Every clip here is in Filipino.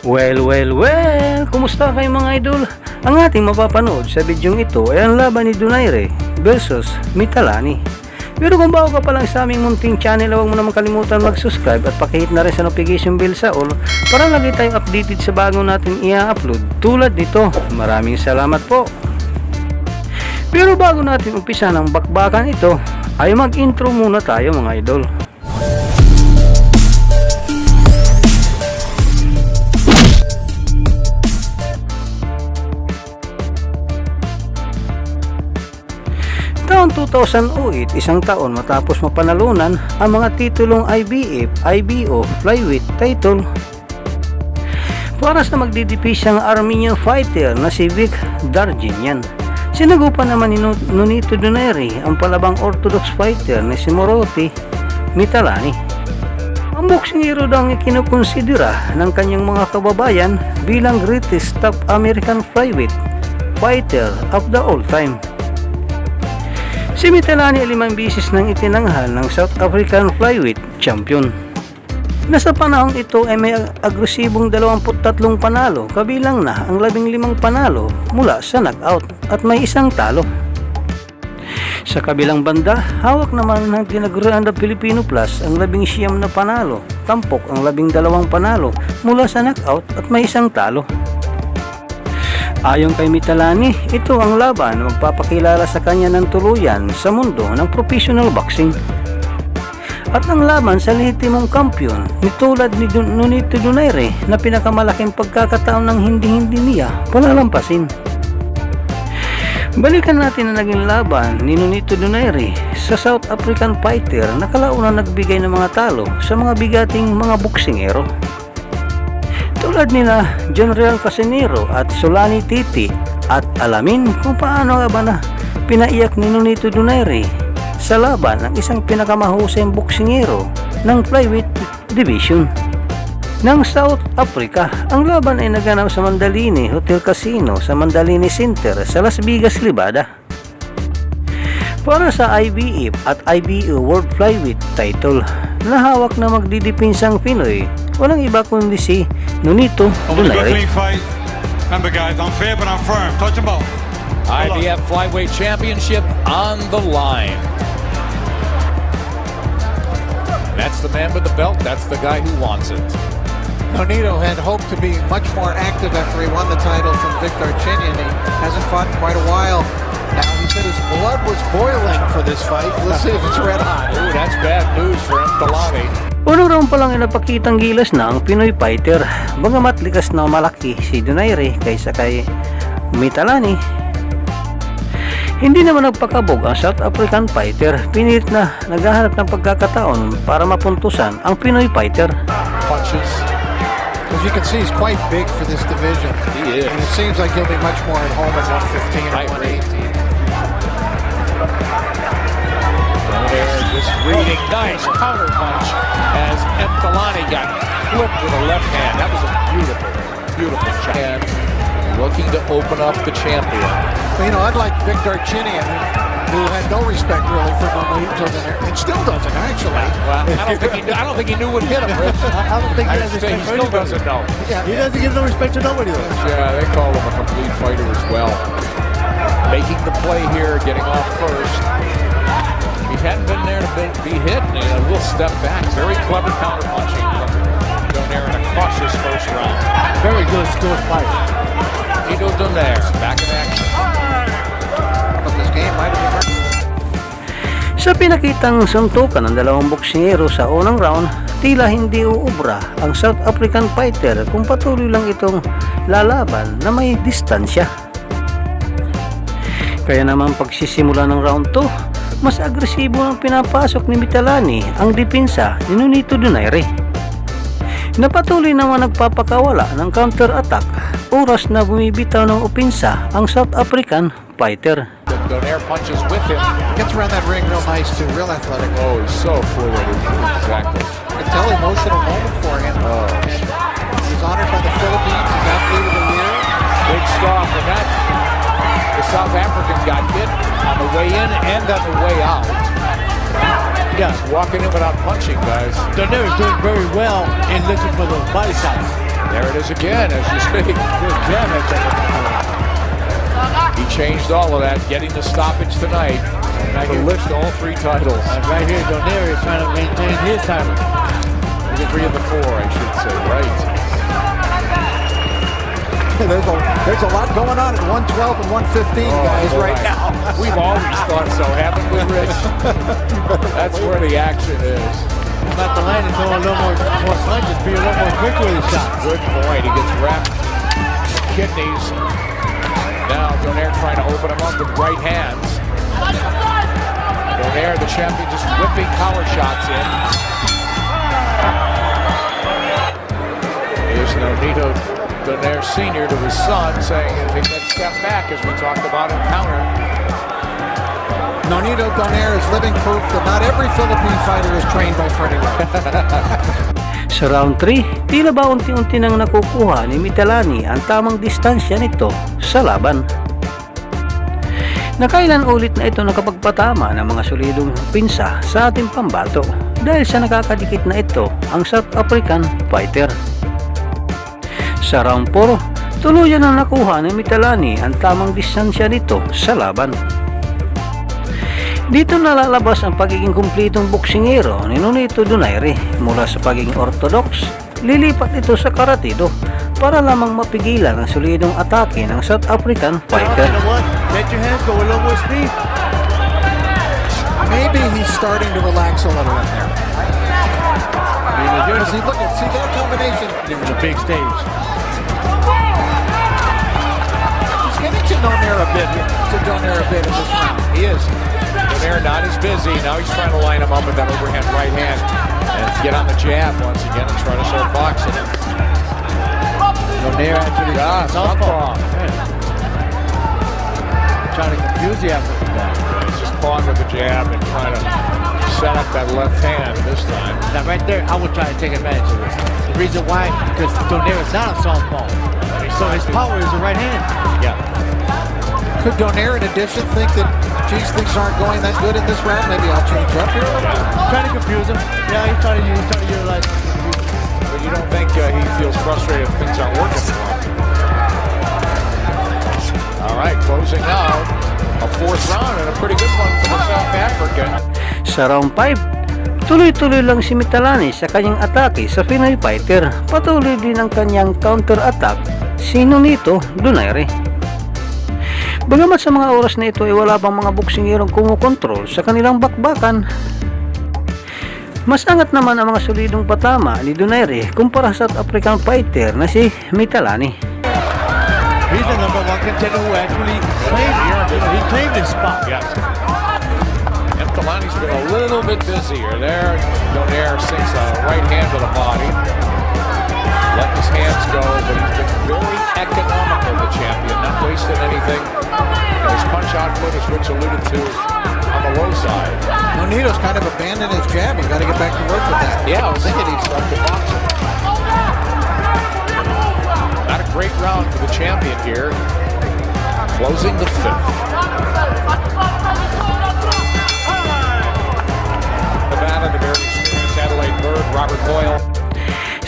Well, kumusta kayo mga idol? Ang ating mapapanood sa bidyong ito ay ang laban ni Donaire versus Mitalani. Pero kung bago ka pa lang sa aming munting channel, huwag mo naman kalimutan mag-subscribe at pakihit na rin sa notification bell sa all para lagi tayong updated sa bago natin i-upload tulad nito. Maraming salamat po. Pero bago natin umpisa ng bakbakan ito, ay mag-intro muna tayo mga idol. Taon 2008, isang taon matapos mapanalunan ang mga titulong IBF, IBO, Flyweight title para sa magdidipisyang Armenian fighter na si Vic Darginian. Sinagupan naman ni Nonito Donaire ang palabang orthodox fighter na si Moroti Mitalani. Ang boksingero daw ang ikinukonsidera ng kanyang mga kababayan bilang greatest top American flyweight fighter of the all time. Si Mitalani ay 5 bisis nang itinanghal ng South African Flyweight Champion. Nasa panahong ito ay may agresibong 23 panalo, kabilang na ang 15 panalo mula sa knockout at may isang talo. Sa kabilang banda, hawak naman ng tinagurian na Filipino Plus ang 19 na panalo, tampok ang 12 panalo mula sa knockout at may isang talo. Ayon kay Mitalani, ito ang laban na magpapakilala sa kanya ng tuluyan sa mundo ng professional boxing. At ang laban sa lehitimong kampiyon, nitulad ni Nonito Donaire na pinakamalaking pagkakataon ng hindi niya palalampasin. Balikan natin ang naging laban ni Nonito Donaire sa South African fighter na kalaunan nagbigay ng mga talo sa mga bigating mga boksingero. Tulad nila General Casinero at Solani Titi, at alamin kung paano nga ba na pinaiyak ni Nonito Donaire sa laban ng isang pinakamahusayang boksingero ng flyweight division ng South Africa. Ang laban ay naganap sa Mandalini Hotel Casino sa Mandalini Center sa Las Vegas, Nevada. Para sa IBF at IBO World Flyweight title na hawak na magdidipinsang Pinoy, walang iba kundi si Nonito Donaire. Remember guys, I'm fair but I'm firm. Touch them both. IBF Flyweight Championship on the line. That's the man with the belt. That's the guy who wants it. Nonito had hoped to be much more active after he won the title from Vic Darginian. He hasn't fought in quite a while. Now he said his blood was boiling for this fight. Let's see if it's red hot. Ooh, that's bad news for Mitalani. Unang round pa lang ay napakitang gilas na ang Pinoy fighter. Bagamat likas na malaki si Donaire kaysa kay Mitalani, hindi naman nagpakabog ang South African fighter. Pinilit na naghahanap ng pagkakataon para mapuntusan ang Pinoy fighter. Punches. As you can see, he's quite big for this division. He is. And it seems like he'll be much more at home at 115 or 118. Donaire just reading. Nice counter punch as Mitalani got flipped with a left hand. That was a beautiful shot. And looking to open up the champion. Well, you know, unlike Vic Darginian, who had no respect really for Nonito Donaire, and still doesn't actually. Well, I don't think he knew what hit him, Rich. I don't think he has He respect for still anybody. doesn't know. Yeah, he doesn't give no respect to nobody though. Yeah, they call him a complete fighter as well. Making the play here, getting off first. He hadn't been there to be hit, and a little step back. Very clever counter punching from Donaire in a cautious first round. Very good skilled fight. Nonito Donaire back in action. But this game might have been hurt. Sa pinakitang suntukan ng dalawang boksingero sa unang round, tila hindi uubra ang South African fighter kung patuloy lang itong lalaban na may distansya. Kaya naman pagsisimula ng round 2, mas agresibo ang pinapasok ni Mitalani ang depensa ni Nonito Donaire. Napatuloy naman nagpapakawala ng counter-attack oras na bumibitaw ng opensa ang South African fighter. Donaire punches with him. Gets around that ring real nice too, real athletic. Oh, he's so fluid. Exactly. You can tell emotional moment for him. He's honored by the Philippines. He's athlete of the year. Big stop, and that the South African got hit on the way in and on the way out. Yeah. Walking in without punching, guys. Donaire is doing very well in looking for those body shots. There it is again, as you speak. Good jab. He changed all of that, getting the stoppage tonight to lift all 3 titles. And right here, Donaire is trying to maintain his title. 3 of the 4, I should say, right. There's a lot going on at 112 and 115, guys, boy. right now. We've always thought so, haven't we, Rich? That's where the action is. About the line and throw a little more punches, be a little more quick with his shots. Good point. He gets wrapped kidneys. Now Donaire trying to open him up with right hands. Donaire, the champion, just whipping power shots in. Here's Nonito Donaire Sr. to his son saying, take that step back, as we talked about in counter. Nonito Donaire is living proof that not every Philippine fighter is trained by Freddie Roach. Sa round 3, tila ba unti-unti nang nakukuha ni Mitalani ang tamang distansya nito sa laban. Nakailan ulit na ito nakapagpatama ng mga solidong pinsa sa ating pambato dahil sa nakakadikit na ito ang South African fighter. Sa round 4, tuluyan ang nakuha ni Mitalani ang tamang distansya nito sa laban. Dito nalalabas ang pagiging kumplitong boksingero ni Nonito Donaire mula sa pagiging orthodox, lilipat ito sa karatido para lamang mapigilan ang solidong atake ng South African fighter. You know what? Let your hands go a little more speed. Maybe he's starting to relax a little in there. See that combination? It was a big stage. He's getting to Donaire a bit in this round. He is. Donaire not as busy. Now he's trying to line him up with that overhand right hand and get on the jab once again and try to start boxing him. Donaire actually southpaw. Trying to confuse the African guy. He's just pawing with the jab and trying to set up that left hand this time. Now right there, I would try to take advantage of this. The reason why, because Donaire is not a southpaw. So his power is the right hand. Yeah. Could Donaire, in addition, think that, geez, things aren't going that good in this round? Maybe I'll change up here a little bit. Trying to confuse him. Yeah, he's trying to utilize confusion. But you don't think he feels frustrated if things aren't working for him. All right, closing now. A 4th round and a pretty good one for the South African. Sa round 5, tuloy-tuloy lang si Mitalani sa kanyang atake sa Pinoy fighter. Patuloy din ang kanyang counter-attack si Nonito Donaire. Bagamat sa mga oras na ito ay wala pang mga boksingerong kumukontrol sa kanilang bakbakan, mas angat naman ang mga solidong patama ni Donaire kumpara sa South African fighter na si Mitalani. He's the number 1 contender who actually claimed, he claimed his spot. Yes. Mitalani's been a little bit busier there. Donaire sinks a right hand to the body. Let his hands go, but he's been very economical, the champion, not wasting anything. And his punch output, as Rich alluded to, on the low side. Nonito's kind of abandoned his jab. He's got to get back to work with that. Yeah, I was thinking he'd start the boxing. Not a great round for the champion here. Closing the 5th. Nevada, the very experienced Adelaide Bird, Robert Boyle.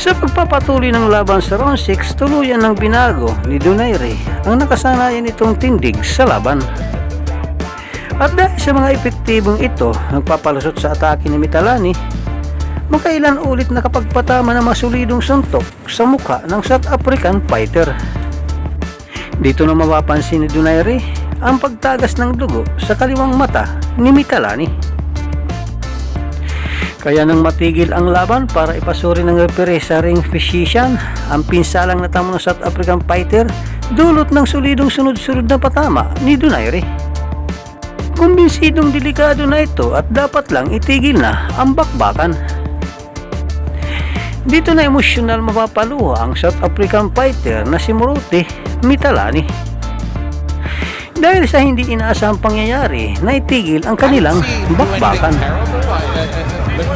Sa pagpapatuloy ng laban sa round 6, tuluyan ng binago ni Donaire ang nakasanayan itong tindig sa laban. At dahil sa mga epektibong ito nagpapalusot sa atake ni Mitalani, makailan ulit nakapagpatama ng masulidong suntok sa mukha ng South African fighter. Dito na mapapansin ni Donaire ang pagtagas ng dugo sa kaliwang mata ni Mitalani. Kaya nang matigil ang laban para ipasuri ng referee sa ring physician, ang pinsalang natamo ng South African fighter dulot ng solidong sunod-sunod na patama ni Donaire. Kumbinsidong delikado na ito at dapat lang itigil na ang bakbakan. Dito na emosyonal mapapaluha ang South African fighter na si Moruti Mitalani. Dahil sa hindi inaasahang pangyayari na itigil ang kanilang bakbakan.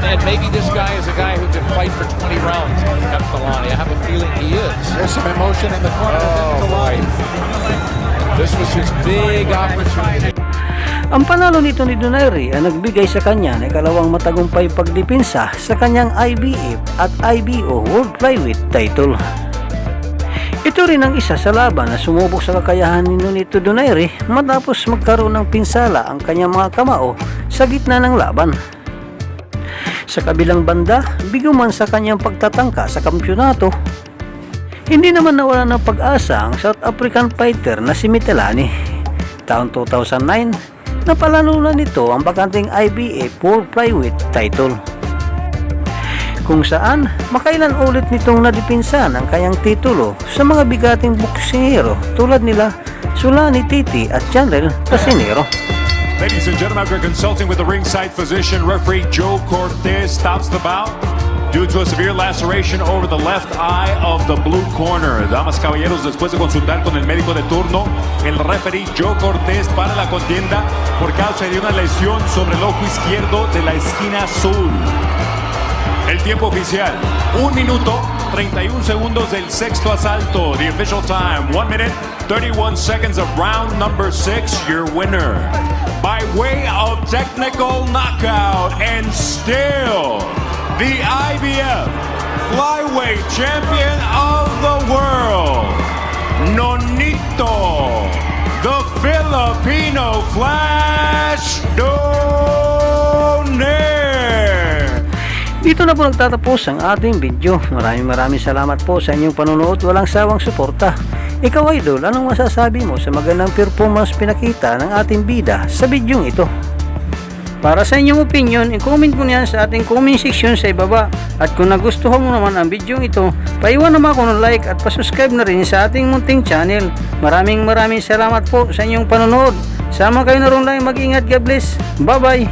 And maybe this guy is a guy who can fight for 20 rounds. Mitalani, I have a feeling he is. There's some emotion in the corner of Mitalani. This was his big opportunity. Ang panalo nito ni Donaire ay nagbigay sa kanya ng ikalawang matagumpay pagdepensa sa kanyang IBF at IBO World Flyweight title. Ito rin ang isa sa laban na sumubok sa kakayahan ni Nonito Donaire matapos magkaroon ng pinsala ang kanyang mga kamao sa gitna ng laban. Sa kabilang banda, bigo man sa kanyang pagtatangka sa kampyonato, hindi naman nawala ng pag-asa ang South African fighter na si Mitelani. Taong 2009, napalanunan nito ang bakanteng IBF World Flyweight title, kung saan makailan ulit nitong nadipinsan ang kanyang titulo sa mga bigating boksingero tulad nila Sulani Titi at Janrel Casinero. Ladies and gentlemen, after consulting with the ringside physician, referee Joe Cortez stops the bout due to a severe laceration over the left eye of the blue corner. Damas caballeros, después de consultar con el médico de turno, el referee Joe Cortez para la contienda por causa de una lesión sobre el ojo izquierdo de la esquina azul. El tiempo oficial, 1 minuto 31 segundos del sexto asalto. The official time, 1 minute 31 seconds of round number 6. Your winner by way of technical knockout and still the IBF Flyweight Champion of the World, Nonito, the Filipino Flash Donaire. Dito na po nagtatapos ang ating video. Maraming salamat po sa inyong panonood. Walang sawang suporta. Ikaw, idol, anong masasabi mo sa magandang performance pinakita ng ating bida sa bidyong ito? Para sa inyong opinion, i-comment mo niyan sa ating comment section sa ibaba. At kung nagustuhan mo naman ang bidyong ito, paiwan naman ako ng like at pasubscribe na rin sa ating munting channel. Maraming salamat po sa inyong panonood. Sama kayo na rin lang, mag-ingat. God bless. Bye bye.